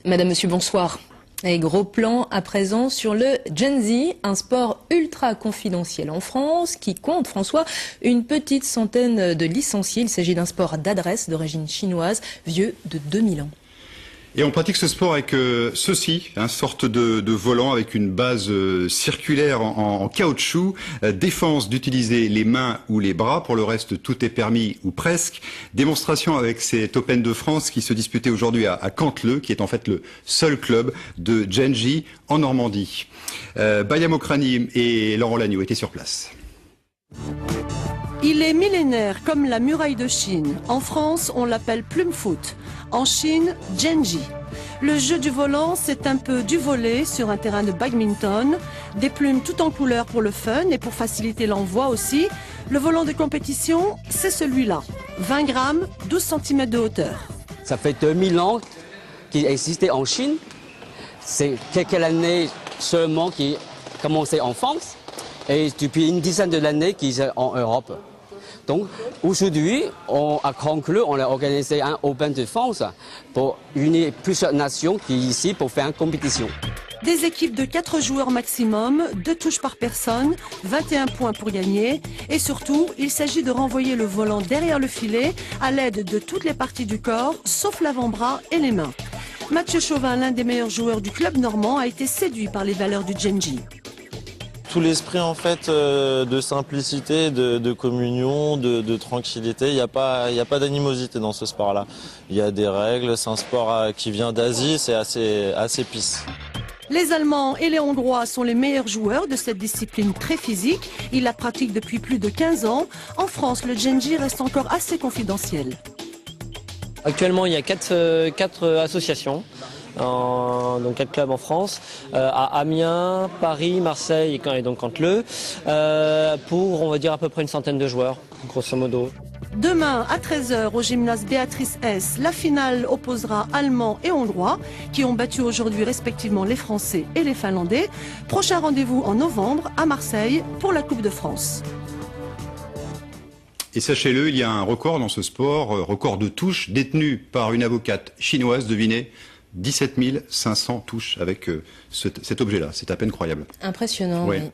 Madame, monsieur, bonsoir. Et gros plan à présent sur le Gen Z, un sport ultra confidentiel en France qui compte, François, une petite centaine de licenciés. Il s'agit d'un sport d'adresse d'origine chinoise, vieux de 2000 ans. Et on pratique ce sport avec ceci, une sorte de volant avec une base circulaire en caoutchouc, défense d'utiliser les mains ou les bras, pour le reste tout est permis ou presque. Démonstration avec cet Open de France qui se disputait aujourd'hui à Canteleu, qui est en fait le seul club de Gen Z en Normandie. Baya Mokrani et Laurent Lagneau étaient sur place. Il est millénaire comme la muraille de Chine. En France, on l'appelle plume foot. En Chine, Gen Z. Le jeu du volant, c'est un peu du volley sur un terrain de badminton. Des plumes tout en couleur pour le fun et pour faciliter l'envoi aussi. Le volant de compétition, c'est celui-là. 20 grammes, 12 cm de hauteur. Ça fait 2000 ans qu'il existait en Chine. C'est quelques années seulement qui commençait en France. Et depuis une dizaine d'années qu'ils sont en Europe. Donc aujourd'hui, à Canteleu, on a organisé un Open de France pour unir plusieurs nations qui sont ici pour faire une compétition. Des équipes de 4 joueurs maximum, 2 touches par personne, 21 points pour gagner. Et surtout, il s'agit de renvoyer le volant derrière le filet à l'aide de toutes les parties du corps, sauf l'avant-bras et les mains. Mathieu Chauvin, l'un des meilleurs joueurs du club normand, a été séduit par les valeurs du Gen Z. Tout l'esprit en fait de simplicité, de communion, de tranquillité. Il n'y a pas d'animosité dans ce sport-là. Il y a des règles, c'est un sport qui vient d'Asie, c'est assez peace. Les Allemands et les Hongrois sont les meilleurs joueurs de cette discipline très physique. Ils la pratiquent depuis plus de 15 ans. En France, le Gen Z reste encore assez confidentiel. Actuellement, il y a 4 associations. Donc 4 clubs en France, à Amiens, Paris, Marseille et donc Canteleu, pour on va dire à peu près une centaine de joueurs, grosso modo. Demain à 13h au gymnase Béatrice S, la finale opposera Allemands et Hongrois qui ont battu aujourd'hui respectivement les Français et les Finlandais. Prochain rendez-vous en novembre à Marseille pour la Coupe de France. Et sachez-le, il y a un record dans ce sport, record de touches détenu par une avocate chinoise, devinez, 17 500 touches avec cet objet-là. C'est à peine croyable. Impressionnant, ouais. Oui.